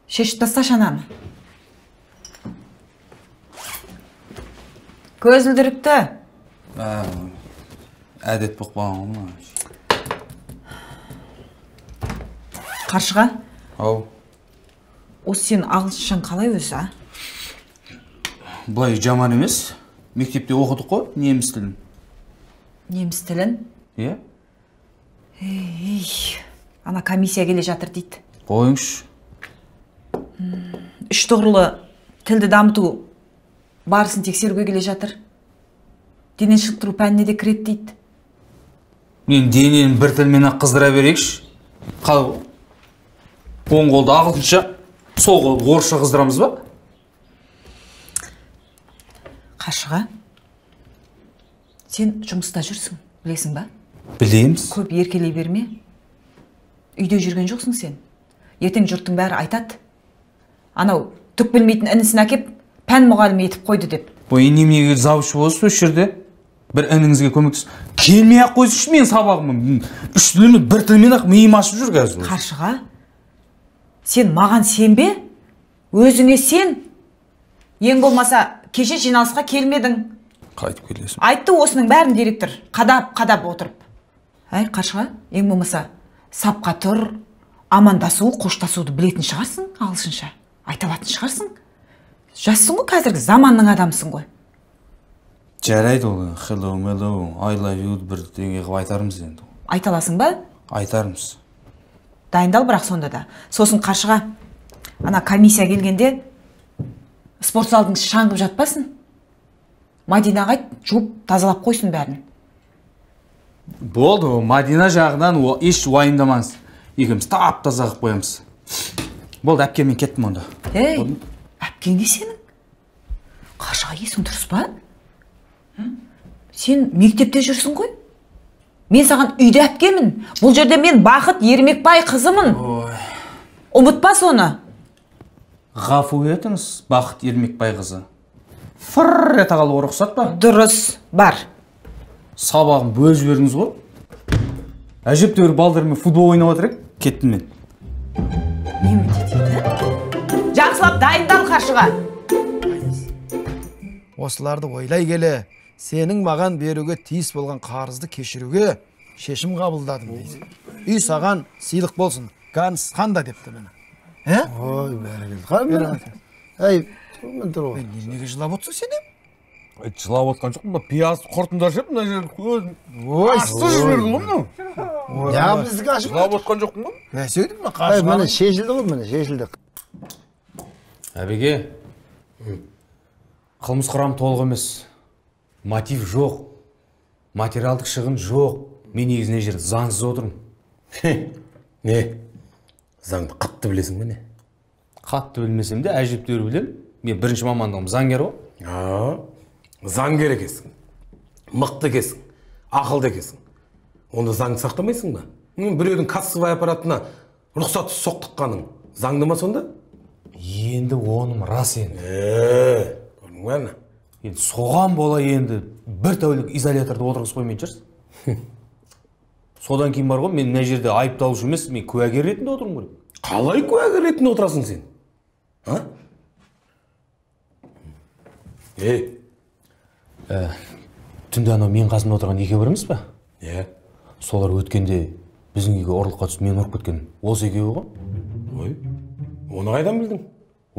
Шешіп тасташы ананы. Көзілдірікті. Әдет болып қалған ғой. Қаршыға? Ау. Осы сен ағылшын қалай өзі, а? Бұлай жаман емес. Мектепте оқыдық қой, неміс тілін. Неміс тілін? Е? Ана комиссия келе жатыр дейді. Қойыңш. Үш тұғырлы тілді дамыту барысын тексеруге келе жатыр. Дене шынықтыру пәніне де кіреді дейді. Мен денені бір тілмен-ақ қыздыра берейікші. Оң қолды ағылшынша, сол қолды орысша қыздырамыз ба? Қаршыға, сен жұмыста жүрсің, білесің ба? Білеміз. Көп еркелей берме. Үйде жүрген жоқсың сен. Ертең жұрттың бәрі айтады. Анау түк білмейтін інісін әкеп, пән мұғалімі етіп қойды деп. Ой, немеге завуч болсын осы жерде. Бір ініңізге көмектес. Келмей-ақ қойсыншы мен сабағымын. Үш тілмен, бір тілмен-ақ миым ашып жүр қазір. Қаршыға, сен маған сенбе? Өзіңе сен? Ең болмаса, кеше жиналысқа келмедің. Қайтып келесің. Айтты осының бәрін директор, қадап отырып. Әй, Қаршыға, ең болмаса, сапқа тұр, амандасу, қоштасуды білетін шығарсың, ағылшынша. Айта алатын шығарсың. Жассың ғой, қазіргі заманның адамсың ғой. Жарайды ол, hello, I love you бір деңге қып айтарымыз енді. Айта аласың ба? Айтарымыз. Дайындал бірақ сонда да. Сосын Қаршыға, ана комиссия келгенде спорт залдың шаңғып жатпасын. Мадина қайт, жуып, тазалап қойсын бәрін. Болды, Мадина жағынан еш уайымдамаңыз. Екеуміз тап-таза қылып қоямыз. Болды, әпкемен кеттім онда. Ей, әпкең не сенің? Қаршыға, есің дұрыс па? Сен мектепте жүрсің ғой? Мен саған үйде әпкемін. Бұл жерде мен Бақыт Ермекбай қызымын. Ұмытпа соны. Ғафу етіңіз, Бақыт Ермекбай қызы. Фырр ете қалуға рұқсат па? Дұрыс, бар. Сабағын бөліп жіберіңіз ғой. Әжептәуір балдармен футбол ойнап отырайық, кеттім мен. Не дейді? Жақсылап дайындал, Қаршыға. Осыларды ойлай келе, сенің маған беруге тиіс болған қарызды кешіруге шешім қабылдадым дейді. Үй саған сыйлық болсын, Ганс қанда депті мені. Ой, бәрекелді. Әй, мен тұр ғой. Неге жылап отырсың сен? Жылап отқан жоқпын ба? Пияз құртында жеп, мына жер көзін асты жіберді ғой мынау. Ja, біздікі ашып Жылап отқан жоқпын ба? Сөйдім ба? Ай, міне шешілді ғой, міне шешілді. Әбеге, қылмыс құрам толық емес. Мотив жоқ. Материалдық шығын жоқ. Мен негізіне жерде заңсыз отырмын. Не? Заңды қатты білесің бе не? Қатты білмесем де әжептәуір білем. Мен бірінші мамандығым заңгер ғой. Заңгер екесің. Мықты екесің. Ақылды екесің. Онда заңды сақтамайсың ба? Біреудің кассовый аппаратына рұқсатсыз соқтыққаның заңды ма сонда? Енді оным рас енді. Көрдің бе ана? Енді соған бола енді бір тәулік изоляторда отырғызып қоймайтын шығарсыз. Содан кейін бар ғой, мен мына жерде айыпталушы емес, мен куәгер ретінде отырмын ғой. Қалай куәгер ретінде отырасың сен? Түнде анау мен қасымда отырған екеу бар емес па? Солар өткенде біздің үйге ұрлыққа түсіп мен ұрып кеткен. Осы екеуі ғой. Ой, оны қайдан білдің?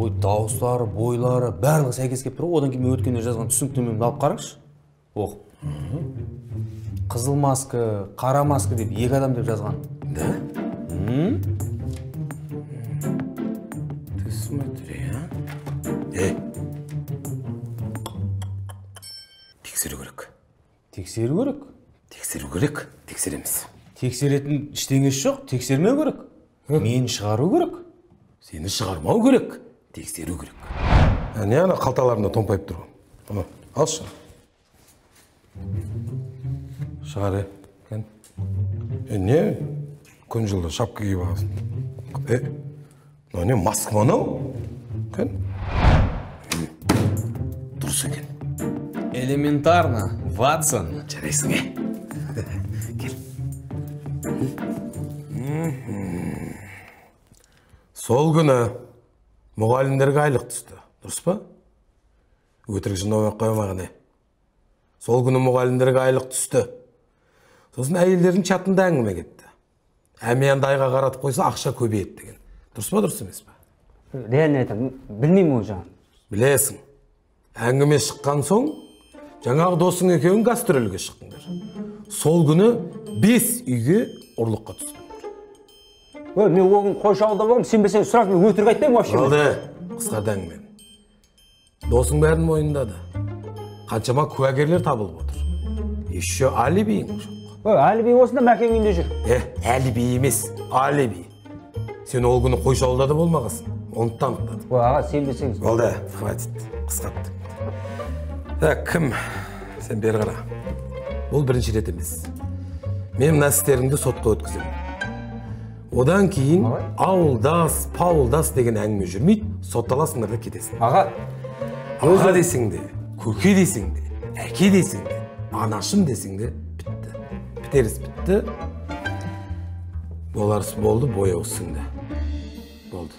Ой, дауыстары, бойлары, барлығы сәйкес келіп тұр. Одан кейін мен өткенде жазған түсініктемемді алып қараңызшы. Оқып. Қызыл маска, қара маска деп екі адам деп жазған. Да? Ты смотри, Тексеру керек. Тексеру керек? Тексеру керек, тексереміз. Тексеретін ештеңесі жоқ, тексермеу керек. Мені шығару керек. Сені шығармау керек, тексеру керек. Не ана қалталарында томпайып тұр ғой. Алшы. Шығар, не? Күн жылы шапка киіп аласың. Не, маска ма анау? Дұрыс екен. Элементарно, Ватсон. Жарайсың, Кел. Сол күні мұғалімдерге айлық түсті. Дұрыс па? Өтірік жинап қоймаған. Сол күні мұғалімдерге айлық түсті. Сосын әйелдердің чатында әңгіме кетті. Әмиянды айға қаратып қойса, ақша көбейеді деген. Дұрыс па, дұрыс емес па? Реально айтамын, білмеймін ол жағын. Білесің. Әңгіме шыққан соң, жаңағы досың екеуің гастрольге шықтыңдар. Сол күні 5 үйге ұрлыққа түстіңдер. Мен оғын қойшы ауылда болам, сен білсең сұрақ, мен өтірік айтпаймын вообще. Алды, қысқарда әңгімен. Досың бәрін мойындады. Қаншама куәгерлер табылып отыр. Еще алибиің жоқ. Алиби осында Мәкең үйінде жүр. Алиби емес, алиби. Сен ол күні қойшы ауылда да болмағасың. Оны танықтады. Аға, сен білсең. Болды, хватит, қысқартты. Кім? Сен бері қара. Бұл бірінші рет емес. Мен мына істеріңді сотқа өткіземін. Одан кейін ауылдас, пауылдас деген әңгіме жүрмейді, сотталасыңдар да кетесің. Аға десең де, көке десең де, әке десең де, анашым десең де, бітті. Бітеріс бітті. Боларсы болды, бояусың да. Болды.